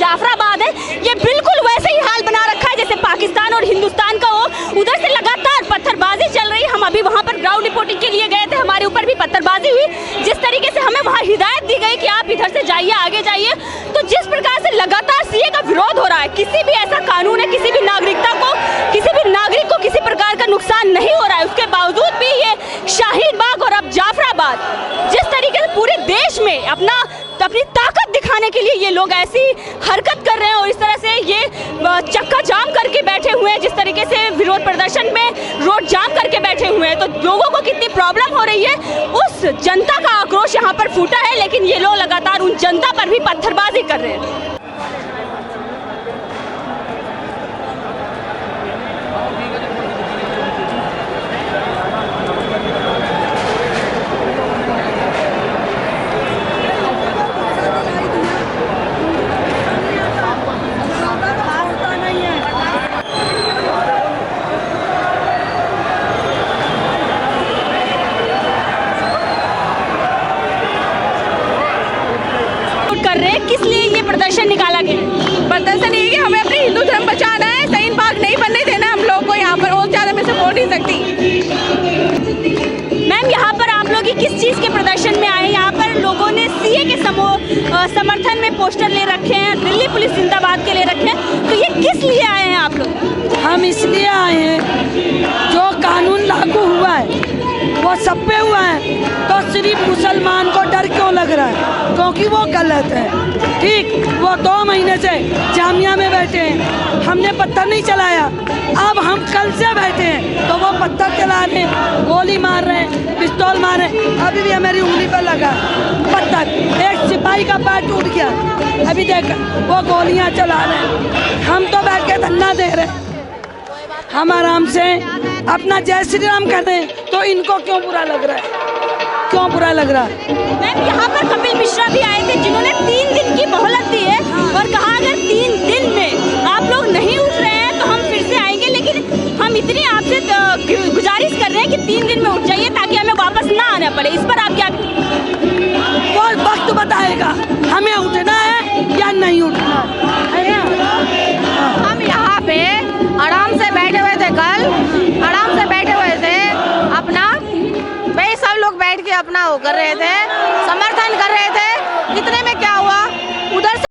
जाफराबाद है, ये बिल्कुल वैसे ही हाल बना रखा है जैसे पाकिस्तान और हिंदुस्तान का हो। उधर से लगातार पत्थरबाजी चल रही है। हम अभी वहाँ पर ग्राउंड रिपोर्टिंग के लिए गए थे, हमारे ऊपर भी पत्थरबाजी हुई। जिस तरीके से हमें वहाँ हिदायत दी गई कि आप इधर से जाइए, आगे जाइए, तो जिस प्रकार से लगातार सीए का विरोध हो रहा है, किसी भी ऐसा कानून है, किसी भी नागरिकता को, किसी भी नागरिक को किसी प्रकार का नुकसान नहीं हो रहा है, उसके बावजूद भी ये शाहीन बाग और अब जाफराबाद जिस तरीके से पूरे देश में अपनी ताकत दिखाने के लिए ये लोग ऐसी हरकत कर रहे हैं और इस तरह से ये चक्का जाम करके बैठे हुए हैं, जिस तरीके से विरोध प्रदर्शन में रोड जाम करके बैठे हुए हैं, तो लोगों को कितनी प्रॉब्लम हो रही है, उस जनता का आक्रोश यहाँ पर फूटा है। लेकिन ये लोग लगातार उन जनता पर भी पत्थरबाजी कर रहे हैं। कर रहे हैं, किस लिए ये प्रदर्शन निकाला गया? प्रदर्शन ये कि हमें अपने हिंदू धर्म बचाना है, शाहीन बाग नहीं बनने देना हम लोग को यहाँ पर, और ज़्यादा मैं सपोर्ट नहीं सकती। मैम, यहाँ पर आप लोग किस चीज़ के प्रदर्शन में आए? यहाँ पर लोगों ने सीए के समर्थन में पोस्टर ले रखे हैं, दिल्ली पुलिस जिंदाबाद के ले रखे हैं, तो ये किस लिए आए हैं आप लोग? हम इसलिए आए हैं, जो कानून लागू हुआ है वो सब पे हुआ है, तो सिर्फ मुसलमान को डर क्यों लग रहा है? क्योंकि वो गलत है। ठीक, वो 2 महीने से जामिया में बैठे हैं, हमने पत्थर नहीं चलाया, अब हम कल से बैठे हैं तो वो पत्थर चला रहे हैं, गोली मार रहे हैं, पिस्तौल मार रहे हैं। अभी भी हमारी उंगली पर लगा पत्थर, एक सिपाही का पैर टूट गया, अभी देख वो गोलियां चला रहे हैं, हम तो बैठ के धरना दे रहे हैं। हम आराम से अपना जय श्री राम कर रहे हैं, तो इनको क्यों बुरा लग रहा है? क्यों बुरा लग रहा है? मैम, यहाँ पर कपिल मिश्रा भी आए थे, जिन्होंने 3 दिन की मोहलत दी है और कहा अगर 3 दिन में आप लोग नहीं उठ रहे हैं तो हम फिर से आएंगे। लेकिन हम इतनी आपसे गुजारिश कर रहे हैं कि 3 दिन में उठ जाइए ताकि हमें वापस ना आना पड़े। इस पर आप क्या? वो वक्त बताएगा हमें उठना है या नहीं उठना है ना। हम यहाँ पे आराम से बैठे हुए थे, कल आराम से बैठे हुए थे, अपना भाई सब लोग बैठ के अपना वो कर रहे थे, समर्थन कर रहे थे। इतने में क्या हुआ, उधर से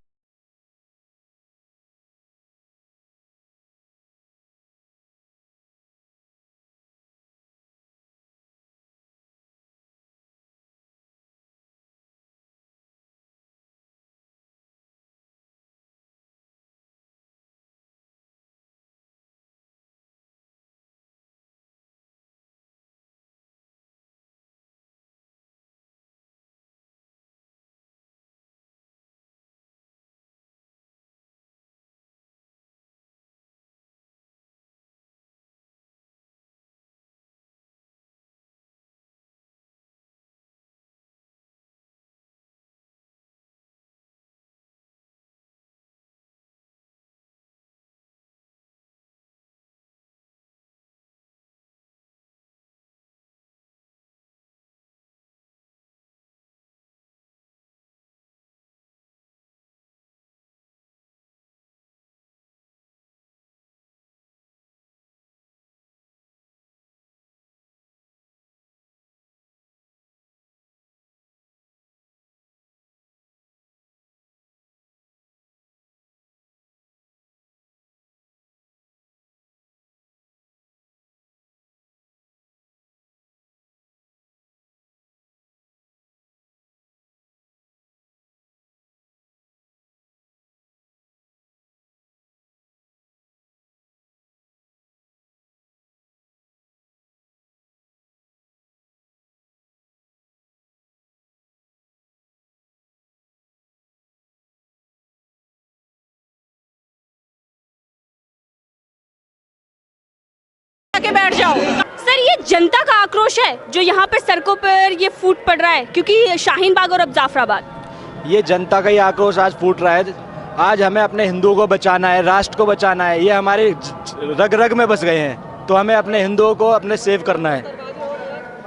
के बैठ जाओ। सर, ये जनता का आक्रोश है जो यहाँ पर सड़कों पर ये फूट पड़ रहा है, क्योंकि शाहीन बाग और अब जाफराबाद, ये जनता का ये आक्रोश आज फूट रहा है। आज हमें अपने हिंदुओं को बचाना है, राष्ट्र को बचाना है। ये हमारे रग रग में बस गए हैं, तो हमें अपने हिंदुओं को अपने सेव करना है।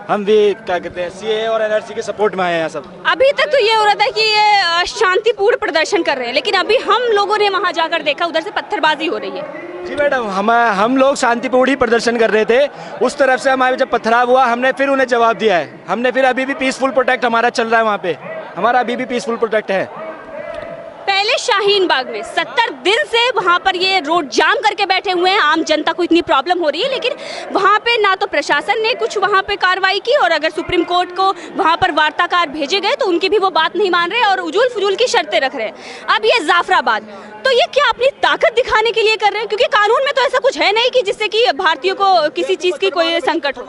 हम भी क्या कहते हैं सीए और एनआरसी के सपोर्ट में आए हैं सब। अभी तक तो ये हो रहा था कि ये शांतिपूर्ण प्रदर्शन कर रहे हैं, लेकिन अभी हम लोगों ने वहां जाकर देखा उधर से पत्थरबाजी हो रही है। जी मैडम, हम लोग शांतिपूर्ण ही प्रदर्शन कर रहे थे। उस तरफ से हमारे जब पथराव हुआ हमने फिर उन्हें जवाब दिया है। हमने फिर अभी भी पीसफुल प्रोटेक्ट हमारा चल रहा है वहाँ पे, हमारा अभी भी पीसफुल प्रोटेक्ट है। पहले शाहीन बाग में 70 दिन से वहां पर ये रोड जाम करके बैठे हुए हैं, आम जनता को इतनी प्रॉब्लम हो रही है, लेकिन वहां पे ना तो प्रशासन ने कुछ वहां पे कार्रवाई की, और अगर सुप्रीम कोर्ट को वहां पर वार्ताकार भेजे गए तो उनकी भी वो बात नहीं मान रहे और उजूल फजूल की शर्तें रख रहे हैं। अब ये जाफराबाद, तो ये क्या अपनी ताकत दिखाने के लिए कर रहे हैं? क्योंकि कानून में तो ऐसा कुछ है नहीं कि जिससे कि भारतीयों को किसी चीज की कोई संकट हो।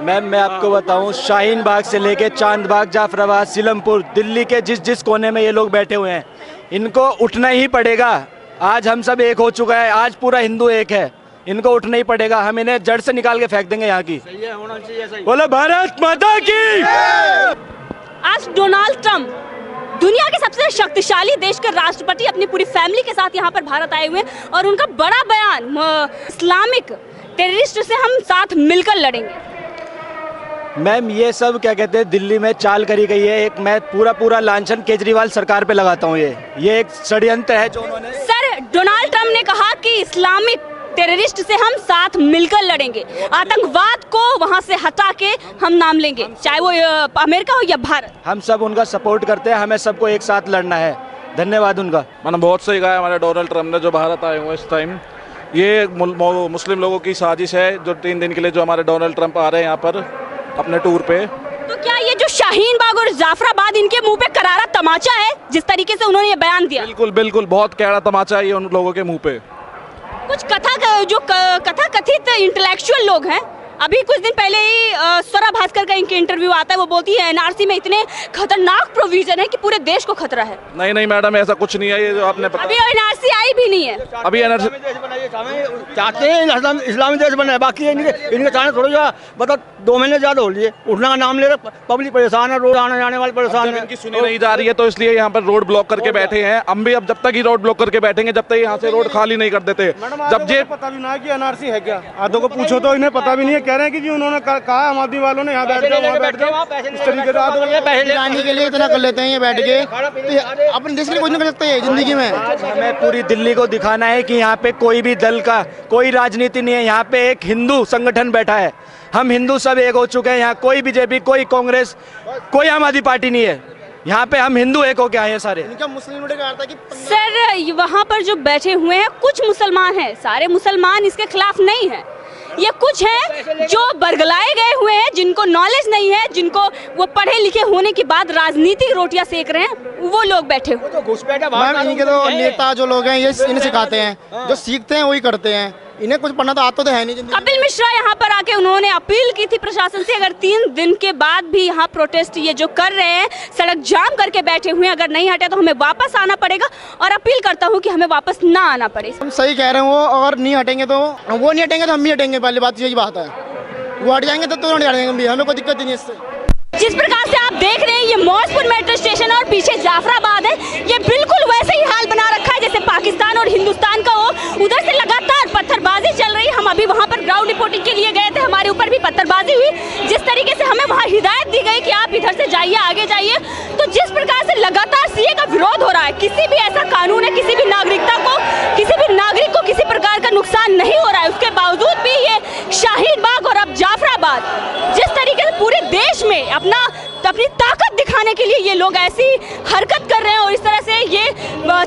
मैम मैं आपको बताऊं, शाहीन बाग से लेके चांद बाग, जाफराबाद, सीलमपुर, दिल्ली के जिस जिस कोने में ये लोग बैठे हुए हैं, इनको उठना ही पड़ेगा। आज हम सब एक हो चुका है, आज पूरा हिंदू एक है, इनको उठना ही पड़ेगा। हम इन्हें जड़ से निकाल के फेंक देंगे यहाँ की। बोलो भारत माता की। आज डोनाल्ड ट्रंप, दुनिया के सबसे शक्तिशाली देश के राष्ट्रपति, अपनी पूरी फैमिली के साथ यहाँ पर भारत आए हुए हैं और उनका बड़ा बयान, इस्लामिक टेररिस्ट से हम साथ मिलकर लड़ेंगे। मैम ये सब क्या कहते हैं दिल्ली में चाल करी गई है। एक मैं पूरा लांछन केजरीवाल सरकार पे लगाता हूँ। ये एक षड्यंत्र है जो उन्होंने। सर, डोनाल्ड ट्रंप ने कहा कि इस्लामिक टेररिस्ट से हम साथ मिलकर लड़ेंगे, आतंकवाद को वहां से हटा के हम नाम लेंगे, चाहे वो अमेरिका हो या भारत। हम सब उनका सपोर्ट करते हैं, हमें सबको एक साथ लड़ना है। धन्यवाद उनका। मैंने बहुत सही कहा हमारे डोनाल्ड ट्रंप ने, जो भारत आए हुए इस टाइम। ये मुस्लिम लोगों की साजिश है, जो 3 दिन के लिए जो हमारे डोनाल्ड ट्रंप आ रहे हैं यहाँ पर अपने टूर पे। तो क्या ये जो शाहीन बाग और जाफराबाद, इनके मुंह पे करारा तमाचा है जिस तरीके से उन्होंने ये बयान दिया? बिल्कुल बहुत कैड़ा तमाचा है ये उन लोगों के मुंह पे। कुछ कथित इंटेलेक्चुअल लोग हैं, अभी कुछ दिन पहले ही स्वरा भास्कर का इनके इंटरव्यू आता है, वो बोलती है एनआरसी में इतने खतरनाक प्रोविजन है कि पूरे देश को खतरा है। नहीं मैडम, ऐसा कुछ नहीं है। ये जो आपने अभी एनआरसी आई भी नहीं है। अभी एनआरसी चाहते हैं इस्लामी देश बनाए, बाकी इनके चाहने थोड़ी जा बता 2 महीने ज्यादा हो लिए, उठने का नाम ले रहे, पब्लिक परेशान है, रोड आने जाने वाले परेशान है। इनकी सुनी नहीं जा रही है, तो इसलिए यहाँ पर रोड ब्लॉक करके बैठे हैं। हम भी अब जब तक ही रोड ब्लॉक करके बैठेंगे, जब तक यहाँ से रोड खाली नहीं कर देते। जब ये पता भी ना है कि एनआरसी है क्या, आधों को पूछो तो इन्हें पता भी नहीं है। कह रहे हैं कि जी उन्होंने कहा आम आदमी वालों ने यहाँ बैठ जाओ, वहाँ बैठ जाओ, इस तरीके से आधों पैसे लाने के लिए इतना कर लेते हैं ये बैठ के। अपने देश के लिए कुछ नहीं कर सकते जिंदगी में। हमें पूरी दिल्ली को दिखाना है कि यहाँ पे कोई भी दल का कोई राजनीति नहीं है। यहाँ पे एक हिंदू संगठन बैठा है, हम हिंदू सब एक हो चुके हैं। यहाँ कोई बीजेपी, कोई कांग्रेस, कोई आम आदमी पार्टी नहीं है। यहाँ पे हम हिंदू एक हो के आए हैं सारे। सर, वहाँ पर जो बैठे हुए हैं कुछ मुसलमान हैं, सारे मुसलमान इसके खिलाफ नहीं है। ये कुछ हैं जो बरगलाए गए हुए हैं, जिनको नॉलेज नहीं है, जिनको वो पढ़े लिखे होने के बाद राजनीतिक रोटियां सेक रहे हैं, वो लोग बैठे हुए। मैम इनके तो नेता जो लोग हैं ये इन्हें सिखाते हैं, जो सीखते हैं वही करते हैं, इन्हें कुछ पढ़ना तो आता तो है नहीं। कपिल मिश्रा यहाँ पर आके उन्होंने अपील की थी प्रशासन से, अगर 3 दिन के बाद भी यहाँ प्रोटेस्ट ये जो कर रहे हैं, सड़क जाम करके बैठे हुए हैं, अगर नहीं हटे तो हमें वापस आना पड़ेगा, और अपील करता हूँ कि हमें वापस ना आना पड़े। हम सही कह रहे हैं, वो अगर नहीं हटेंगे तो वो नहीं हटेंगे तो हम भी हटेंगे। पहली बात यही बात है, वो हट जाएंगे तो नहीं हटेंगे भी, हमें कोई दिक्कत ही नहीं इससे। जिस प्रकार से आप देख रहे हैं ये मौजपुर मेट्रो स्टेशन और पीछे जाफराबाद है, ये बिल्कुल वैसे ही हाल बना रखा है जैसे पाकिस्तान और हिंदुस्तान का हो। उधर से लगातार पत्थरबाजी चल रही है। हम अभी वहां पर ग्राउंड रिपोर्टिंग के लिए गए थे, हमारे ऊपर भी पत्थरबाजी हुई। जिस तरीके से हमें वहां हिदायत दी गई कि आप इधर से जाइए, आगे जाइए, तो जिस प्रकार से लगातार सीए का विरोध हो रहा है, किसी भी ऐसा कानून है, किसी भी नागरिकता को, किसी भी नागरिक को किसी प्रकार का नुकसान नहीं हो रहा है, उसके बावजूद भी ये शाहीन बाग और अब जाफराबाद जिस तरीके से पूरे देश में अपनी ताकत दिखाने के लिए ये लोग ऐसी हरकत कर रहे हैं और इस तरह से ये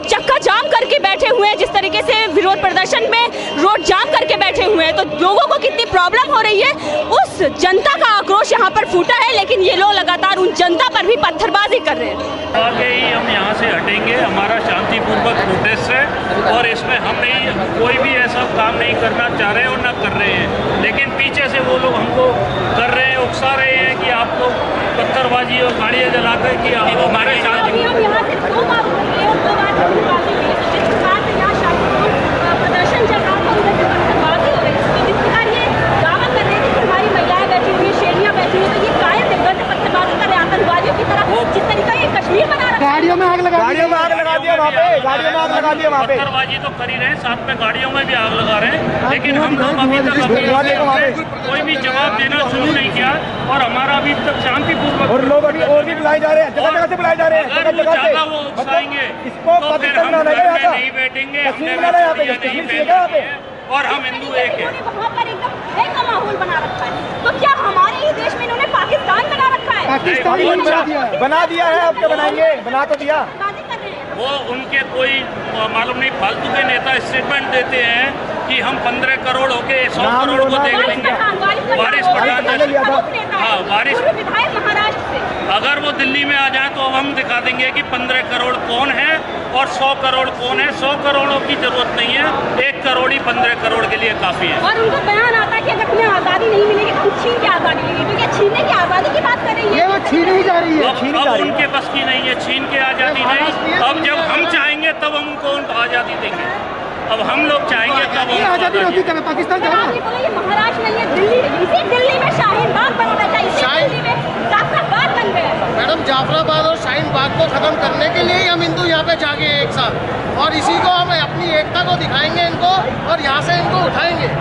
चक्का जाम करके बैठे हुए हैं, जिस तरीके से विरोध प्रदर्शन में रोड जाम करके बैठे हुए हैं, तो लोगों को कितनी प्रॉब्लम हो रही है, उस जनता का आक्रोश यहाँ पर फूटा है। लेकिन ये लोग लगातार उन जनता पर भी पत्थरबाजी कर रहे हैं। आगे ही हम यहाँ से हटेंगे, हमारा शांतिपूर्वक प्रोटेस्ट है और इसमें हम नहीं कोई भी ऐसा काम नहीं करना चाह रहे और ना कर रहे हैं, लेकिन पीछे से वो लोग हमको कर रहे हैं, उकसा रहे हैं कि आप लोग पत्थरबाजी और गाड़ियाँ जलाकर कि हमारे शांति प्रदर्शन चल रहा था, उधर से पत्थरबाजी हो रही है। जिस प्रकार ये दावा कर रहे हैं कि हमारी महिलाएं बैठी हुई, शेरियाँ बैठी हुई, तो ये कायद है, पत्थरबाजी कर रहे हैं आतंकवादियों की तरह। जिस तरीका ये कश्मीर बना रखा है, गाड़ियों में आग लगा दिया। वहाँ पे, गाड़ियों में आग लगा दी है वहाँ पे। पत्थरबाजी तो कर ही रहे हैं, साथ में गाड़ियों में भी आग लगा रहे हैं, लेकिन हम लोग अभी तक कोई भी जवाब देना शुरू नहीं किया और हमारा अभी तक शांतिपूर्वक और लोग अभी और भी बुलाए जा रहे हैं, जगह जगह से बुलाए जा रहे हैं, अगर जगह वो जगह से। ज्यादा वो उकसाएंगे इसको तो फिर पाकिस्तान हम बनाना घर है में यहाँ नहीं बैठेंगे, हमने कश्मीर बनाना है यहाँ पे, नहीं कश्मीर पहन यहाँ पे। है और हम हिंदू एक है। वहाँ पर एकदम भय का माहौल बना रखा है, तो क्या हमारे ही देश में इन्होंने पाकिस्तान बना रखा है? पाकिस्तान बना दिया है, आपके बनाएंगे, बना तो दिया। बातें कर रहे हैं। वो उनके कोई मालूम नहीं फालतू के नेता स्टेटमेंट देते हैं कि हम 15 करोड़ होके 100 नाम करोड़ को लो ना। देख लेंगे। वारिस पठान हाँ वारिस विधायक महाराष्ट्र से अगर वो दिल्ली में आ जाए तो अब हम दिखा देंगे कि 15 करोड़ कौन है और 100 करोड़ कौन है। 100 करोड़ों की जरूरत नहीं है, 1 करोड़ ही 15 करोड़ के लिए काफी है। और उनका बयान आता है कि अगर तुम्हें आज़ादी नहीं मिलेगी तो छीन के आज़ादी मिलेगी, तो क्या छीनने की आज़ादी की बात कर रही है? वो छीन ही जा रही है, अब उनके बस की नहीं है छीन के आज़ादी नहीं। अब जब हम चाहेंगे तब हम उनको आज़ादी देंगे, अब हम लोग चाहेंगे तब हम आजादी होती है पाकिस्तान अगर आप ये बोलो ये महाराष्ट्र नहीं है, दिल्ली, इसी दिल्ली में शाहीन बाग बनाना चाहिए, इसी दिल्ली में जाफराबाद बन गया है। मैडम जाफराबाद और शाहीन बाग को खत्म करने के लिए ही हम हिंदू यहाँ पे जागे एक साथ, और इसी को हम अपनी एकता को दिखाएंगे इनको और यहाँ से इनको उठाएंगे।